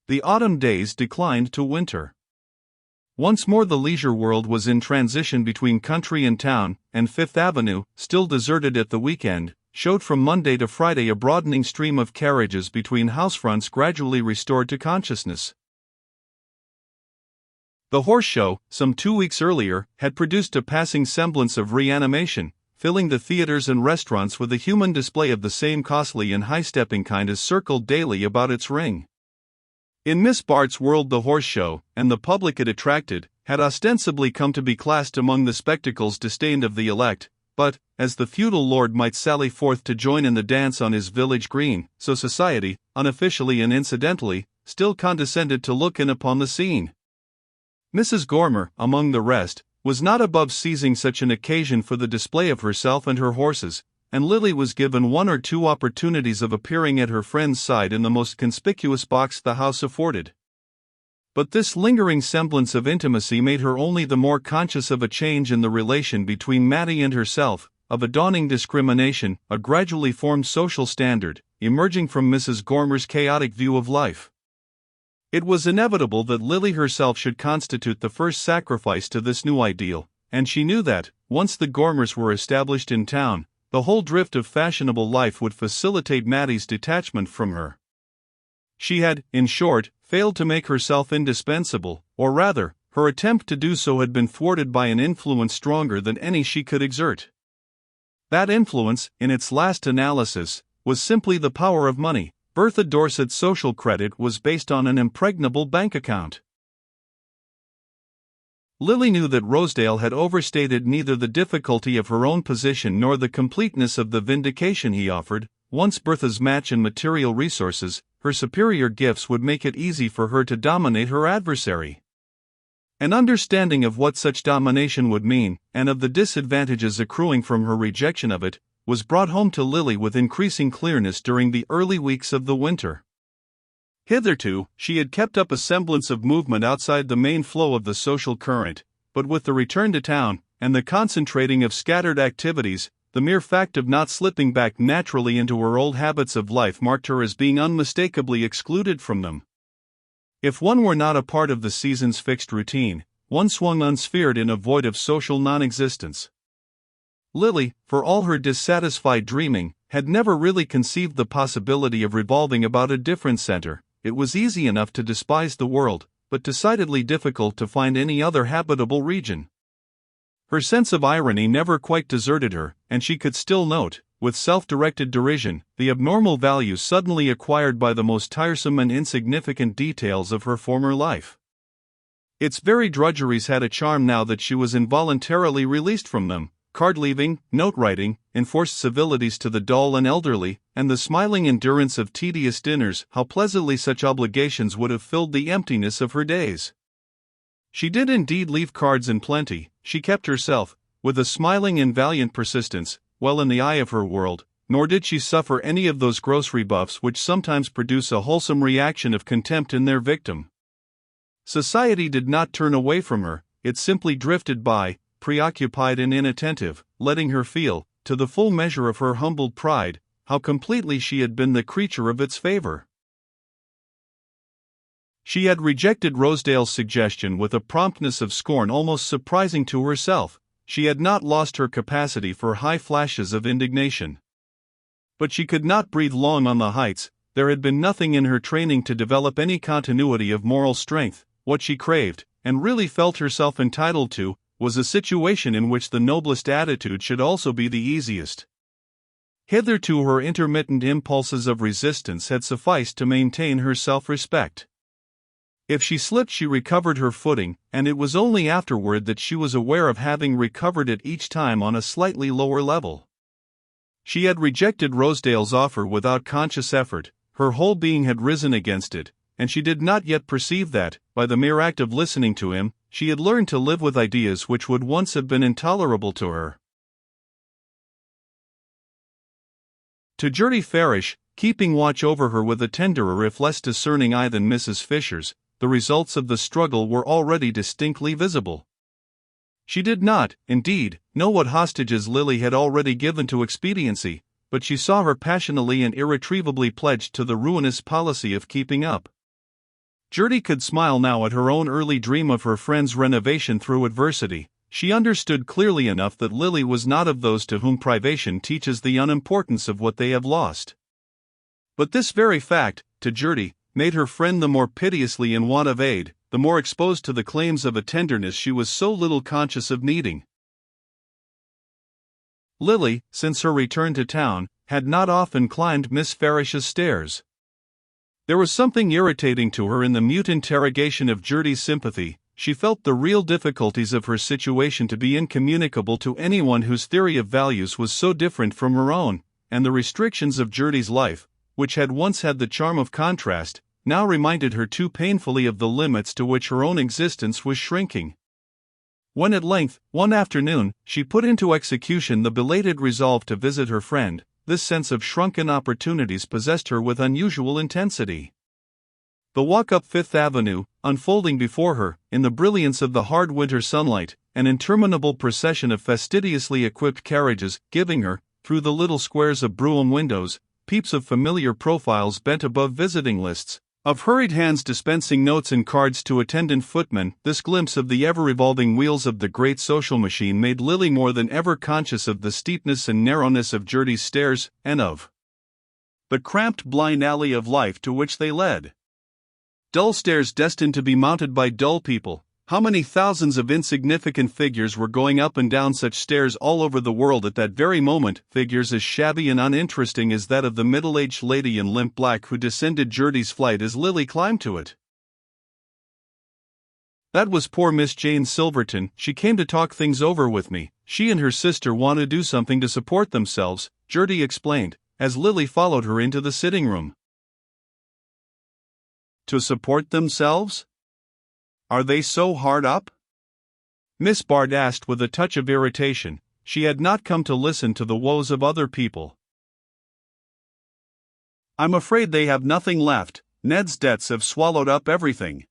The autumn days declined to winter. Once more the leisure world was in transition between country and town, and Fifth Avenue, still deserted at the weekend, showed from Monday to Friday a broadening stream of carriages between housefronts gradually restored to consciousness. The horse show, some 2 weeks earlier, had produced a passing semblance of reanimation, filling the theaters and restaurants with a human display of the same costly and high-stepping kind as circled daily about its ring. In Miss Bart's world the horse show, and the public it attracted, had ostensibly come to be classed among the spectacles disdained of the elect, but, as the feudal lord might sally forth to join in the dance on his village green, so society, unofficially and incidentally, still condescended to look in upon the scene. Mrs. Gormer, among the rest, was not above seizing such an occasion for the display of herself and her horses, and Lily was given 1 or 2 opportunities of appearing at her friend's side in the most conspicuous box the house afforded. But this lingering semblance of intimacy made her only the more conscious of a change in the relation between Mattie and herself, of a dawning discrimination, a gradually formed social standard, emerging from Mrs. Gormer's chaotic view of life. It was inevitable that Lily herself should constitute the first sacrifice to this new ideal, and she knew that, once the Gormers were established in town, the whole drift of fashionable life would facilitate Mattie's detachment from her. She had, in short, failed to make herself indispensable, or rather, her attempt to do so had been thwarted by an influence stronger than any she could exert. That influence, in its last analysis, was simply the power of money. Bertha Dorset's social credit was based on an impregnable bank account. Lily knew that Rosedale had overstated neither the difficulty of her own position nor the completeness of the vindication he offered. Once Bertha's match in material resources, her superior gifts would make it easy for her to dominate her adversary. An understanding of what such domination would mean, and of the disadvantages accruing from her rejection of it, was brought home to Lily with increasing clearness during the early weeks of the winter. Hitherto, she had kept up a semblance of movement outside the main flow of the social current, but with the return to town, and the concentrating of scattered activities, the mere fact of not slipping back naturally into her old habits of life marked her as being unmistakably excluded from them. If one were not a part of the season's fixed routine, one swung unsphered in a void of social non-existence. Lily, for all her dissatisfied dreaming, had never really conceived the possibility of revolving about a different center. It was easy enough to despise the world, but decidedly difficult to find any other habitable region. Her sense of irony never quite deserted her, and she could still note, with self-directed derision, the abnormal value suddenly acquired by the most tiresome and insignificant details of her former life. Its very drudgeries had a charm now that she was involuntarily released from them. Card-leaving, note-writing, enforced civilities to the dull and elderly, and the smiling endurance of tedious dinners, how pleasantly such obligations would have filled the emptiness of her days. She did indeed leave cards in plenty. She kept herself, with a smiling and valiant persistence, well in the eye of her world, nor did she suffer any of those gross rebuffs which sometimes produce a wholesome reaction of contempt in their victim. Society did not turn away from her, it simply drifted by, preoccupied and inattentive, letting her feel, to the full measure of her humbled pride, how completely she had been the creature of its favor. She had rejected Rosedale's suggestion with a promptness of scorn almost surprising to herself. She had not lost her capacity for high flashes of indignation. But she could not breathe long on the heights. There had been nothing in her training to develop any continuity of moral strength. What she craved, and really felt herself entitled to, was a situation in which the noblest attitude should also be the easiest. Hitherto her intermittent impulses of resistance had sufficed to maintain her self-respect. If she slipped she recovered her footing, and it was only afterward that she was aware of having recovered it each time on a slightly lower level. She had rejected Rosedale's offer without conscious effort, her whole being had risen against it, and she did not yet perceive that, by the mere act of listening to him, she had learned to live with ideas which would once have been intolerable to her. To Gertie Farish, keeping watch over her with a tenderer if less discerning eye than Mrs. Fisher's, the results of the struggle were already distinctly visible. She did not, indeed, know what hostages Lily had already given to expediency, but she saw her passionately and irretrievably pledged to the ruinous policy of keeping up. Gertie could smile now at her own early dream of her friend's renovation through adversity. She understood clearly enough that Lily was not of those to whom privation teaches the unimportance of what they have lost. But this very fact, to Gertie, made her friend the more piteously in want of aid, the more exposed to the claims of a tenderness she was so little conscious of needing. Lily, since her return to town, had not often climbed Miss Farish's stairs. There was something irritating to her in the mute interrogation of Gertie's sympathy. She felt the real difficulties of her situation to be incommunicable to anyone whose theory of values was so different from her own, and the restrictions of Gertie's life, which had once had the charm of contrast, now reminded her too painfully of the limits to which her own existence was shrinking. When at length, one afternoon, she put into execution the belated resolve to visit her friend, this sense of shrunken opportunities possessed her with unusual intensity. The walk up Fifth Avenue, unfolding before her, in the brilliance of the hard winter sunlight, an interminable procession of fastidiously equipped carriages, giving her, through the little squares of brougham windows, peeps of familiar profiles bent above visiting lists, of hurried hands dispensing notes and cards to attendant footmen. This glimpse of the ever-revolving wheels of the great social machine made Lily more than ever conscious of the steepness and narrowness of Gertie's stairs, and of the cramped blind alley of life to which they led. Dull stairs destined to be mounted by dull people. How many thousands of insignificant figures were going up and down such stairs all over the world at that very moment, figures as shabby and uninteresting as that of the middle-aged lady in limp black who descended Gertie's flight as Lily climbed to it. That was poor Miss Jane Silverton. She came to talk things over with me. She and her sister want to do something to support themselves, Gertie explained, as Lily followed her into the sitting room. To support themselves? Are they so hard up? Miss Bart asked with a touch of irritation. She had not come to listen to the woes of other people. I'm afraid they have nothing left. Ned's debts have swallowed up everything.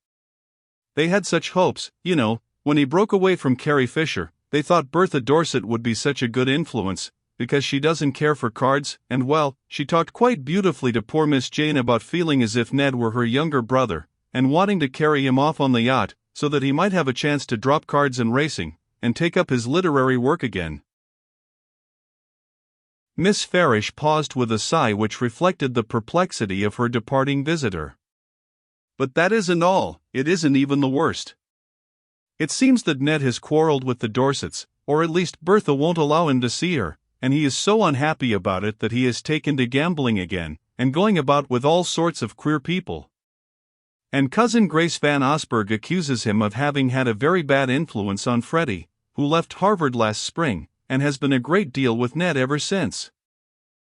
They had such hopes, you know, when he broke away from Carrie Fisher. They thought Bertha Dorset would be such a good influence, because she doesn't care for cards, and well, she talked quite beautifully to poor Miss Jane about feeling as if Ned were her younger brother, and wanting to carry him off on the yacht, so that he might have a chance to drop cards and racing, and take up his literary work again. Miss Farish paused with a sigh which reflected the perplexity of her departing visitor. But that isn't all. It isn't even the worst. It seems that Ned has quarreled with the Dorsets, or at least Bertha won't allow him to see her, and he is so unhappy about it that he has taken to gambling again, and going about with all sorts of queer people. And Cousin Grace Van Osburgh accuses him of having had a very bad influence on Freddie, who left Harvard last spring, and has been a great deal with Ned ever since.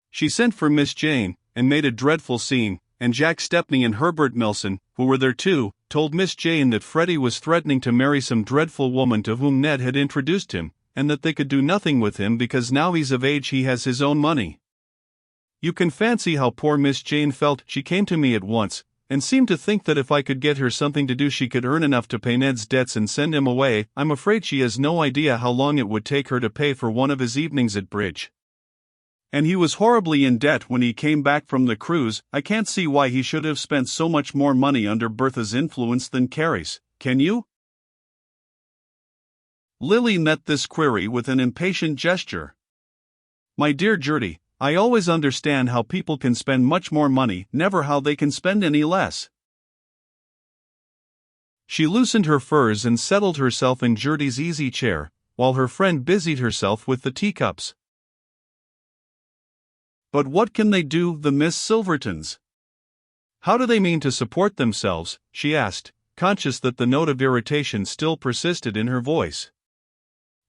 She sent for Miss Jane, and made a dreadful scene, and Jack Stepney and Herbert Milson, who were there too, told Miss Jane that Freddie was threatening to marry some dreadful woman to whom Ned had introduced him, and that they could do nothing with him because now he's of age he has his own money. You can fancy how poor Miss Jane felt. She came to me at once, and seemed to think that if I could get her something to do she could earn enough to pay Ned's debts and send him away. I'm afraid she has no idea how long it would take her to pay for one of his evenings at bridge. And he was horribly in debt when he came back from the cruise. I can't see why he should have spent so much more money under Bertha's influence than Carrie's, can you? Lily met this query with an impatient gesture. My dear Gertie, I always understand how people can spend much more money, never how they can spend any less. She loosened her furs and settled herself in Gertie's easy chair, while her friend busied herself with the teacups. But what can they do, the Miss Silvertons? How do they mean to support themselves? She asked, conscious that the note of irritation still persisted in her voice.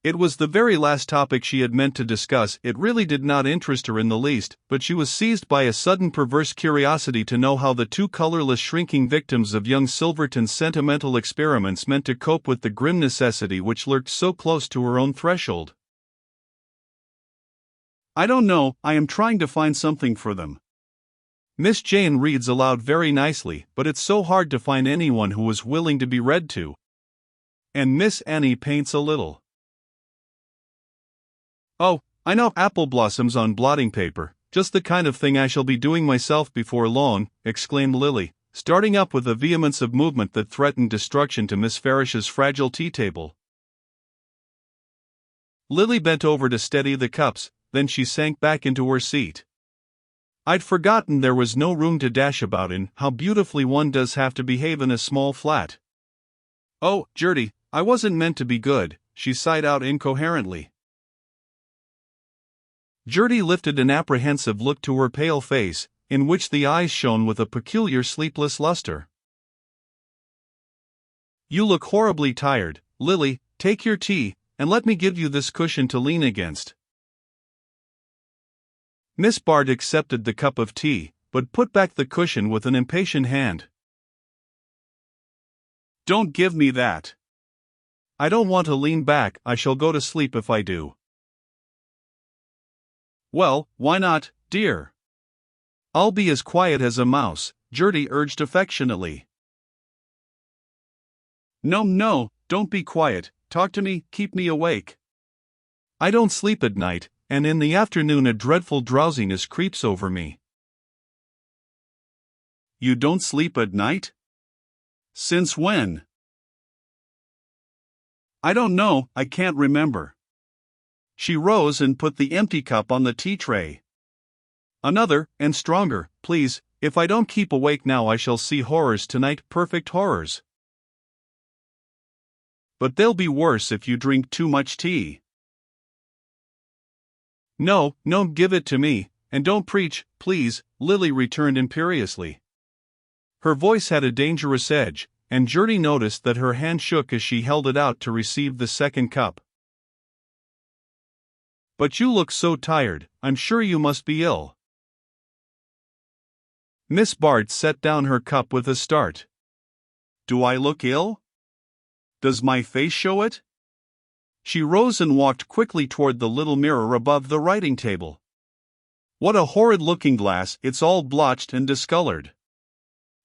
It was the very last topic she had meant to discuss. It really did not interest her in the least, but she was seized by a sudden perverse curiosity to know how the two colorless shrinking victims of young Silverton's sentimental experiments meant to cope with the grim necessity which lurked so close to her own threshold. I don't know, I am trying to find something for them. Miss Jane reads aloud very nicely, but it's so hard to find anyone who is willing to be read to. And Miss Annie paints a little. Oh, I know, apple blossoms on blotting paper, just the kind of thing I shall be doing myself before long, exclaimed Lily, starting up with a vehemence of movement that threatened destruction to Miss Farish's fragile tea table. Lily bent over to steady the cups, then she sank back into her seat. I'd forgotten there was no room to dash about in. How beautifully one does have to behave in a small flat. Oh, Gertie, I wasn't meant to be good, she sighed out incoherently. Gertie lifted an apprehensive look to her pale face, in which the eyes shone with a peculiar sleepless luster. You look horribly tired, Lily. Take your tea, and let me give you this cushion to lean against. Miss Bart accepted the cup of tea, but put back the cushion with an impatient hand. Don't give me that. I don't want to lean back. I shall go to sleep if I do. Well, why not, dear? I'll be as quiet as a mouse, Gertie urged affectionately. No, don't be quiet. Talk to me, keep me awake. I don't sleep at night, and in the afternoon a dreadful drowsiness creeps over me. You don't sleep at night? Since when? I don't know, I can't remember. She rose and put the empty cup on the tea tray. Another, and stronger, please. If I don't keep awake now I shall see horrors tonight, perfect horrors. But they'll be worse if you drink too much tea. No, give it to me, and don't preach, please, Lily returned imperiously. Her voice had a dangerous edge, and Gertie noticed that her hand shook as she held it out to receive the second cup. But you look so tired, I'm sure you must be ill. Miss Bart set down her cup with a start. Do I look ill? Does my face show it? She rose and walked quickly toward the little mirror above the writing table. What a horrid looking glass, it's all blotched and discolored.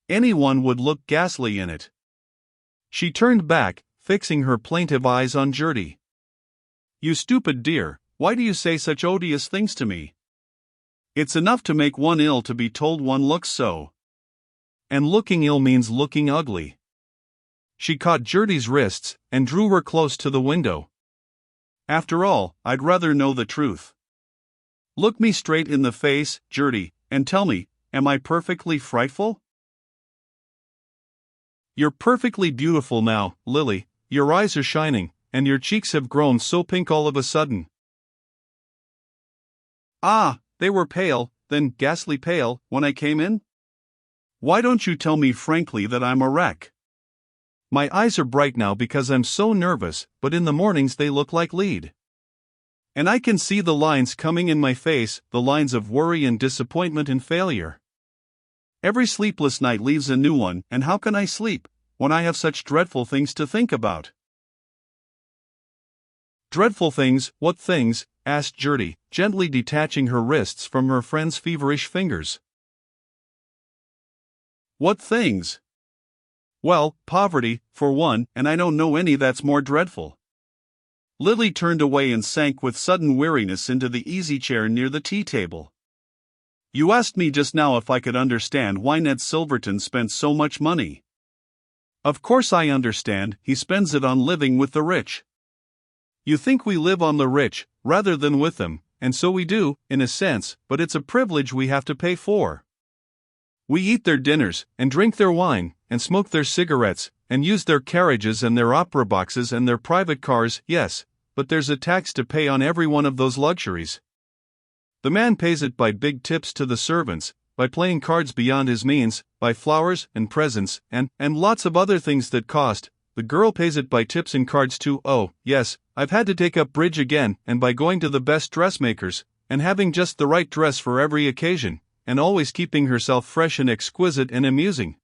Anyone would look ghastly in it. She turned back, fixing her plaintive eyes on Gertie. You stupid dear, why do you say such odious things to me? It's enough to make one ill to be told one looks so. And looking ill means looking ugly. She caught Gertie's wrists and drew her close to the window. After all, I'd rather know the truth. Look me straight in the face, Gertie, and tell me, am I perfectly frightful? You're perfectly beautiful now, Lily. Your eyes are shining, and your cheeks have grown so pink all of a sudden. Ah, they were pale, then ghastly pale, when I came in? Why don't you tell me frankly that I'm a wreck? My eyes are bright now because I'm so nervous, but in the mornings they look like lead. And I can see the lines coming in my face, the lines of worry and disappointment and failure. Every sleepless night leaves a new one, and how can I sleep when I have such dreadful things to think about? Dreadful things, what things? Asked Gertie, gently detaching her wrists from her friend's feverish fingers. What things? Well, poverty, for one, and I don't know any that's more dreadful. Lily turned away and sank with sudden weariness into the easy chair near the tea table. You asked me just now if I could understand why Ned Silverton spent so much money. Of course I understand, he spends it on living with the rich. You think we live on the rich, rather than with them, and so we do, in a sense, but it's a privilege we have to pay for. We eat their dinners, and drink their wine, and smoke their cigarettes, and use their carriages and their opera boxes and their private cars, yes, but there's a tax to pay on every one of those luxuries. The man pays it by big tips to the servants, by playing cards beyond his means, by flowers and presents, and lots of other things that cost. The girl pays it by tips and cards too. Oh, yes, I've had to take up bridge again, and by going to the best dressmakers, and having just the right dress for every occasion, and always keeping herself fresh and exquisite and amusing.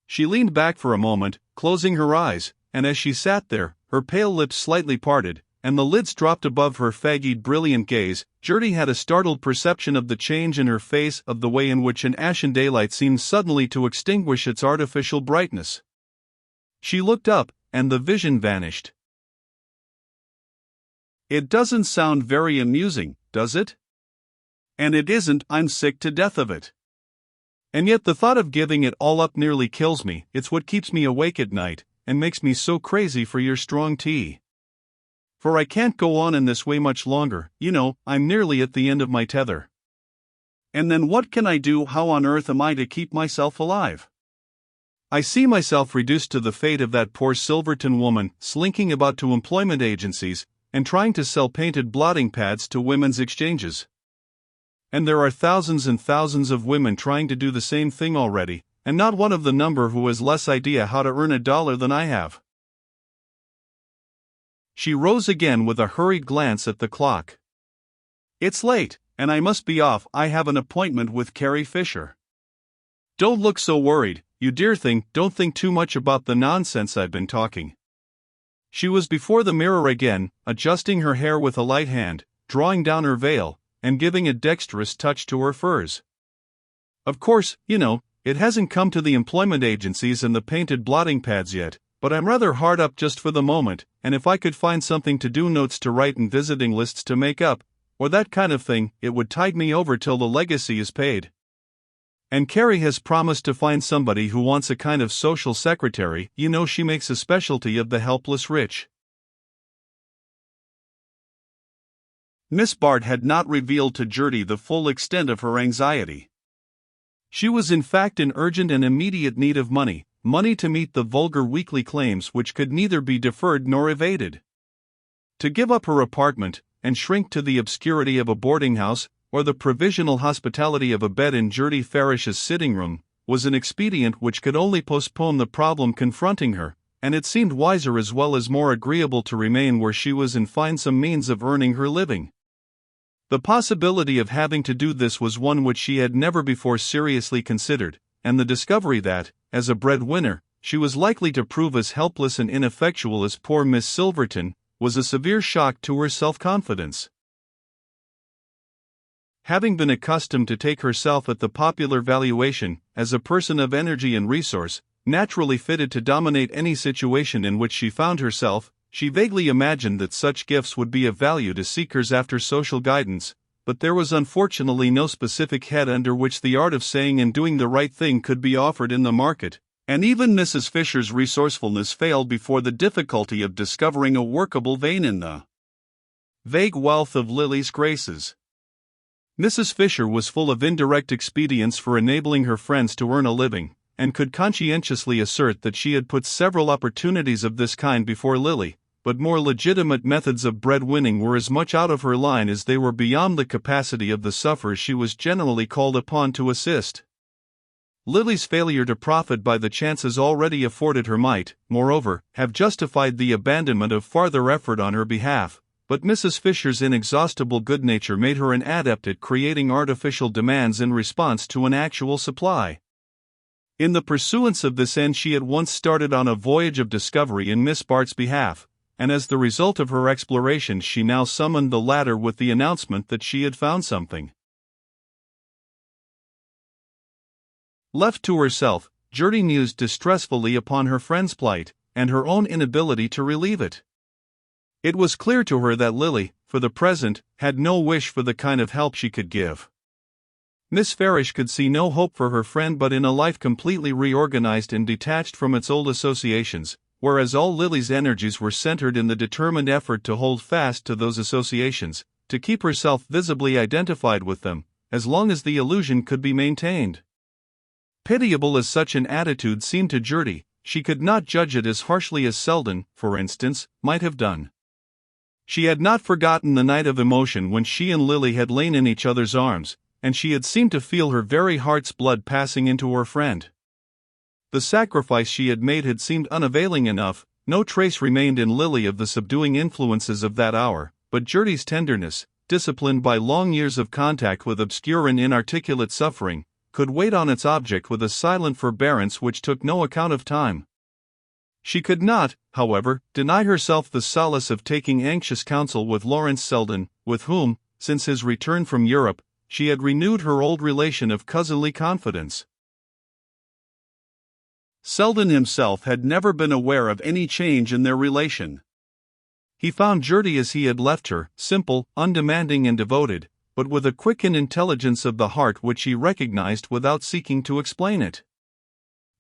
She leaned back for a moment, closing her eyes, and as she sat there, her pale lips slightly parted, and the lids dropped above her faggied brilliant gaze, Gertie had a startled perception of the change in her face, of the way in which an ashen daylight seemed suddenly to extinguish its artificial brightness. She looked up, and the vision vanished. It doesn't sound very amusing, does it? And it isn't, I'm sick to death of it. And yet the thought of giving it all up nearly kills me. It's what keeps me awake at night, and makes me so crazy for your strong tea. For I can't go on in this way much longer, I'm nearly at the end of my tether. And then what can I do? How on earth am I to keep myself alive? I see myself reduced to the fate of that poor Silverton woman, slinking about to employment agencies, and trying to sell painted blotting pads to women's exchanges. And there are thousands and thousands of women trying to do the same thing already, and not one of the number who has less idea how to earn $1 than I have. She rose again with a hurried glance at the clock. It's late, and I must be off. I have an appointment with Carrie Fisher. Don't look so worried, you dear thing. Don't think too much about the nonsense I've been talking. She was before the mirror again, adjusting her hair with a light hand, drawing down her veil, and giving a dexterous touch to her furs. Of course, it hasn't come to the employment agencies and the painted blotting pads yet, but I'm rather hard up just for the moment, and if I could find something to do, notes to write and visiting lists to make up, or that kind of thing, it would tide me over till the legacy is paid. And Carrie has promised to find somebody who wants a kind of social secretary. She makes a specialty of the helpless rich. Miss Bart had not revealed to Gertie the full extent of her anxiety. She was in fact in urgent and immediate need of money to meet the vulgar weekly claims which could neither be deferred nor evaded. To give up her apartment, and shrink to the obscurity of a boarding house, or the provisional hospitality of a bed in Gertie Farish's sitting room, was an expedient which could only postpone the problem confronting her, and it seemed wiser as well as more agreeable to remain where she was and find some means of earning her living. The possibility of having to do this was one which she had never before seriously considered, and the discovery that, as a breadwinner, she was likely to prove as helpless and ineffectual as poor Miss Silverton, was a severe shock to her self-confidence. Having been accustomed to take herself at the popular valuation, as a person of energy and resource, naturally fitted to dominate any situation in which she found herself, she vaguely imagined that such gifts would be of value to seekers after social guidance, but there was unfortunately no specific head under which the art of saying and doing the right thing could be offered in the market, and even Mrs. Fisher's resourcefulness failed before the difficulty of discovering a workable vein in the vague wealth of Lily's graces. Mrs. Fisher was full of indirect expedients for enabling her friends to earn a living, and could conscientiously assert that she had put several opportunities of this kind before Lily, but more legitimate methods of breadwinning were as much out of her line as they were beyond the capacity of the sufferers she was generally called upon to assist. Lily's failure to profit by the chances already afforded her might, moreover, have justified the abandonment of farther effort on her behalf, but Mrs. Fisher's inexhaustible good nature made her an adept at creating artificial demands in response to an actual supply. In the pursuance of this end she at once started on a voyage of discovery in Miss Bart's behalf, and as the result of her explorations she now summoned the latter with the announcement that she had found something. Left to herself, Gertie mused distressfully upon her friend's plight, and her own inability to relieve it. It was clear to her that Lily, for the present, had no wish for the kind of help she could give. Miss Farish could see no hope for her friend but in a life completely reorganized and detached from its old associations, whereas all Lily's energies were centered in the determined effort to hold fast to those associations, to keep herself visibly identified with them, as long as the illusion could be maintained. Pitiable as such an attitude seemed to Gertie, she could not judge it as harshly as Selden, for instance, might have done. She had not forgotten the night of emotion when she and Lily had lain in each other's arms, and she had seemed to feel her very heart's blood passing into her friend. The sacrifice she had made had seemed unavailing enough, no trace remained in Lily of the subduing influences of that hour, but Gertie's tenderness, disciplined by long years of contact with obscure and inarticulate suffering, could wait on its object with a silent forbearance which took no account of time. She could not, however, deny herself the solace of taking anxious counsel with Lawrence Selden, with whom, since his return from Europe, she had renewed her old relation of cousinly confidence. Selden himself had never been aware of any change in their relation. He found Gertie as he had left her, simple, undemanding and devoted, but with a quickened intelligence of the heart which she recognized without seeking to explain it.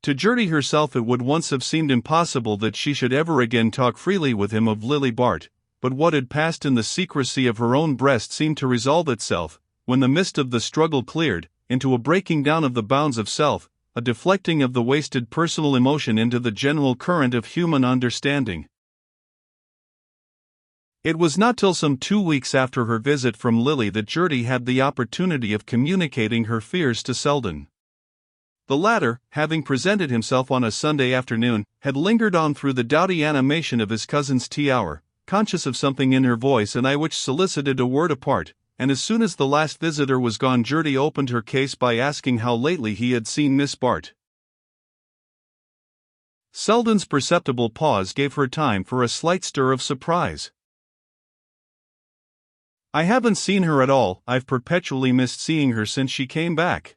To Gertie herself it would once have seemed impossible that she should ever again talk freely with him of Lily Bart, but what had passed in the secrecy of her own breast seemed to resolve itself, when the mist of the struggle cleared, into a breaking down of the bounds of self, a deflecting of the wasted personal emotion into the general current of human understanding. It was not till some 2 weeks after her visit from Lily that Gertie had the opportunity of communicating her fears to Selden. The latter, having presented himself on a Sunday afternoon, had lingered on through the dowdy animation of his cousin's tea hour, conscious of something in her voice and eye which solicited a word apart, and as soon as the last visitor was gone Gertie opened her case by asking how lately he had seen Miss Bart. Selden's perceptible pause gave her time for a slight stir of surprise. "I haven't seen her at all. I've perpetually missed seeing her since she came back."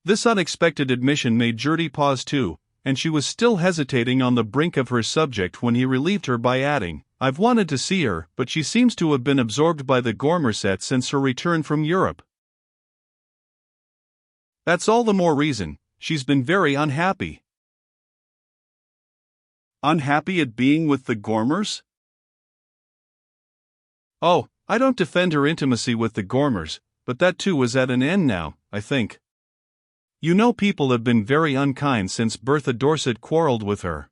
This unexpected admission made Gertie pause too, and she was still hesitating on the brink of her subject when he relieved her by adding, "I've wanted to see her, but she seems to have been absorbed by the Gormer set since her return from Europe." "That's all the more reason. She's been very unhappy." "Unhappy at being with the Gormers?" "Oh, I don't defend her intimacy with the Gormers, but that too is at an end now, I think. You know people have been very unkind since Bertha Dorset quarreled with her."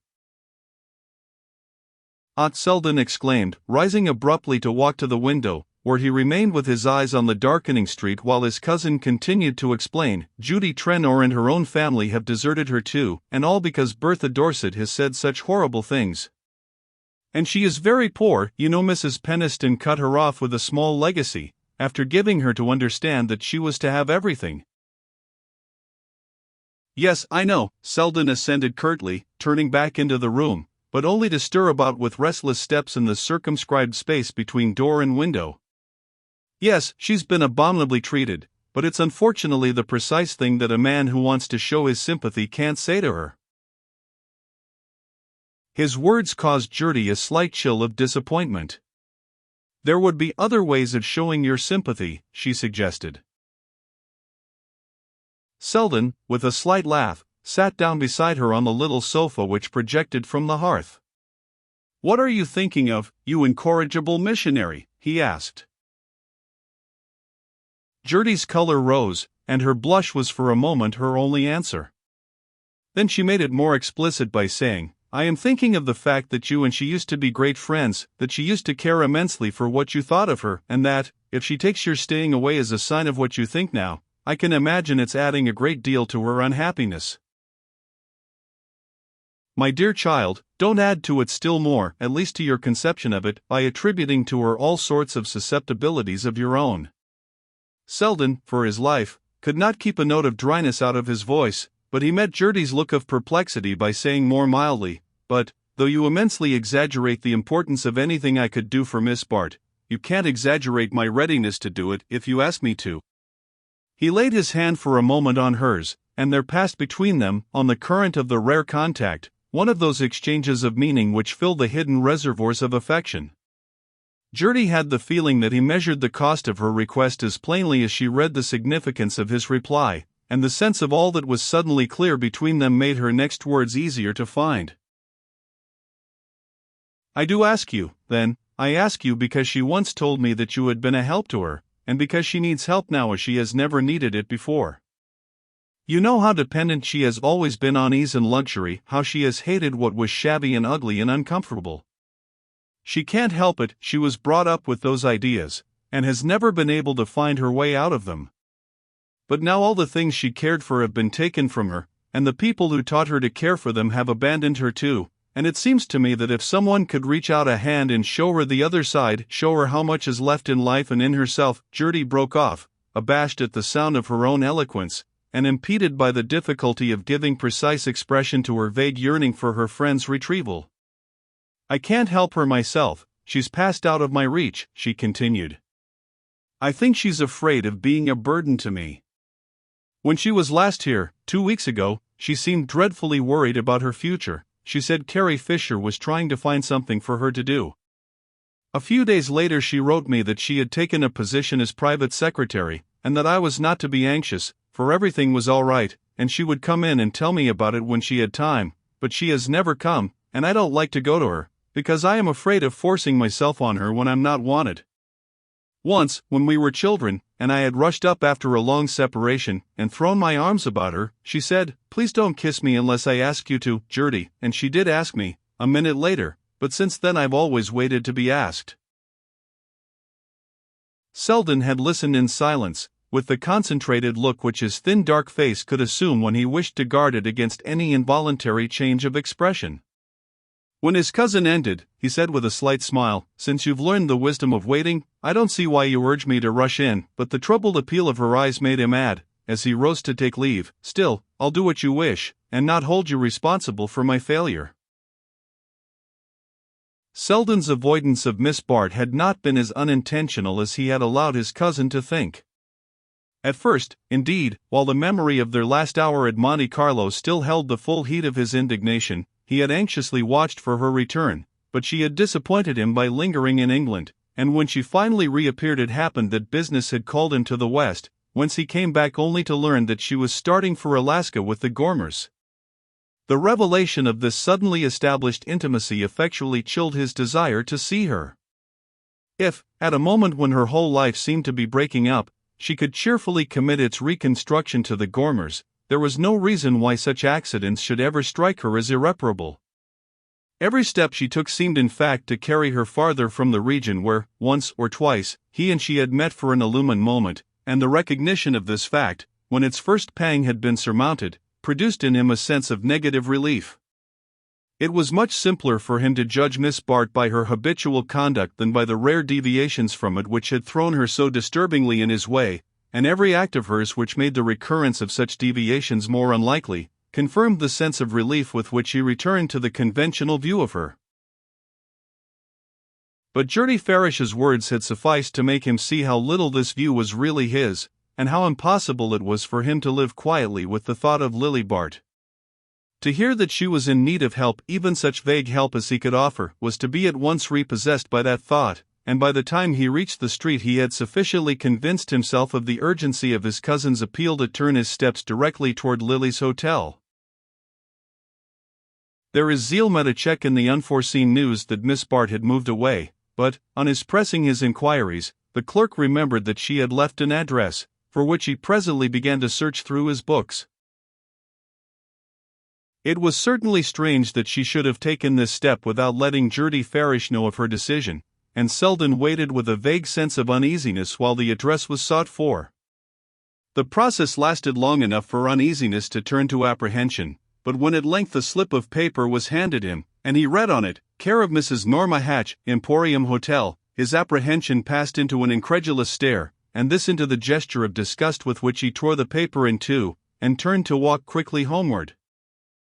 Aunt Selden exclaimed, rising abruptly to walk to the window, where he remained with his eyes on the darkening street while his cousin continued to explain, "Judy Trenor and her own family have deserted her too, and all because Bertha Dorset has said such horrible things. And she is very poor, you know. Mrs. Peniston cut her off with a small legacy, after giving her to understand that she was to have everything." "Yes, I know," Selden assented curtly, turning back into the room, but only to stir about with restless steps in the circumscribed space between door and window. "Yes, she's been abominably treated, but it's unfortunately the precise thing that a man who wants to show his sympathy can't say to her." His words caused Gertie a slight chill of disappointment. "There would be other ways of showing your sympathy," she suggested. Selden, with a slight laugh, sat down beside her on the little sofa which projected from the hearth. "What are you thinking of, you incorrigible missionary?" he asked. Gertie's color rose, and her blush was for a moment her only answer. Then she made it more explicit by saying, "I am thinking of the fact that you and she used to be great friends, that she used to care immensely for what you thought of her, and that, if she takes your staying away as a sign of what you think now, I can imagine it's adding a great deal to her unhappiness." "My dear child, don't add to it still more, at least to your conception of it, by attributing to her all sorts of susceptibilities of your own." Selden, for his life, could not keep a note of dryness out of his voice, but he met Gertie's look of perplexity by saying more mildly, "But, though you immensely exaggerate the importance of anything I could do for Miss Bart, you can't exaggerate my readiness to do it if you ask me to." He laid his hand for a moment on hers, and there passed between them, on the current of the rare contact, one of those exchanges of meaning which fill the hidden reservoirs of affection. Gertie had the feeling that he measured the cost of her request as plainly as she read the significance of his reply, and the sense of all that was suddenly clear between them made her next words easier to find. "I do ask you, then, I ask you because she once told me that you had been a help to her, and because she needs help now as she has never needed it before. You know how dependent she has always been on ease and luxury, how she has hated what was shabby and ugly and uncomfortable. She can't help it, she was brought up with those ideas, and has never been able to find her way out of them. But now all the things she cared for have been taken from her, and the people who taught her to care for them have abandoned her too, and it seems to me that if someone could reach out a hand and show her the other side, show her how much is left in life and in herself." Gertie broke off, abashed at the sound of her own eloquence, and impeded by the difficulty of giving precise expression to her vague yearning for her friend's retrieval. "I can't help her myself, she's passed out of my reach," she continued. "I think she's afraid of being a burden to me. When she was last here, 2 weeks ago, she seemed dreadfully worried about her future. She said Carrie Fisher was trying to find something for her to do. A few days later she wrote me that she had taken a position as private secretary, and that I was not to be anxious, for everything was all right, and she would come in and tell me about it when she had time, but she has never come, and I don't like to go to her, because I am afraid of forcing myself on her when I'm not wanted. Once, when we were children, and I had rushed up after a long separation, and thrown my arms about her, she said, "Please don't kiss me unless I ask you to, Gertie," and she did ask me, a minute later, but since then I've always waited to be asked. Selden had listened in silence, with the concentrated look which his thin dark face could assume when he wished to guard it against any involuntary change of expression. When his cousin ended, he said with a slight smile, "Since you've learned the wisdom of waiting, I don't see why you urge me to rush in," but the troubled appeal of her eyes made him add, as he rose to take leave, "Still, I'll do what you wish, and not hold you responsible for my failure." Selden's avoidance of Miss Bart had not been as unintentional as he had allowed his cousin to think. At first, indeed, while the memory of their last hour at Monte Carlo still held the full heat of his indignation, he had anxiously watched for her return, but she had disappointed him by lingering in England, and when she finally reappeared it happened that business had called him to the West, whence he came back only to learn that she was starting for Alaska with the Gormers. The revelation of this suddenly established intimacy effectually chilled his desire to see her. If, at a moment when her whole life seemed to be breaking up, she could cheerfully commit its reconstruction to the Gormers, there was no reason why such accidents should ever strike her as irreparable. Every step she took seemed in fact to carry her farther from the region where, once or twice, he and she had met for an illumined moment, and the recognition of this fact, when its first pang had been surmounted, produced in him a sense of negative relief. It was much simpler for him to judge Miss Bart by her habitual conduct than by the rare deviations from it which had thrown her so disturbingly in his way, and every act of hers which made the recurrence of such deviations more unlikely, confirmed the sense of relief with which he returned to the conventional view of her. But Gertie Farish's words had sufficed to make him see how little this view was really his, and how impossible it was for him to live quietly with the thought of Lily Bart. To hear that she was in need of help, even such vague help as he could offer, was to be at once repossessed by that thought, and by the time he reached the street he had sufficiently convinced himself of the urgency of his cousin's appeal to turn his steps directly toward Lily's hotel. Their zeal met a check in the unforeseen news that Miss Bart had moved away, but, on his pressing his inquiries, the clerk remembered that she had left an address, for which he presently began to search through his books. It was certainly strange that she should have taken this step without letting Gertie Farish know of her decision, and Selden waited with a vague sense of uneasiness while the address was sought for. The process lasted long enough for uneasiness to turn to apprehension, but when at length a slip of paper was handed him, and he read on it, "Care of Mrs. Norma Hatch, Emporium Hotel," his apprehension passed into an incredulous stare, and this into the gesture of disgust with which he tore the paper in two, and turned to walk quickly homeward.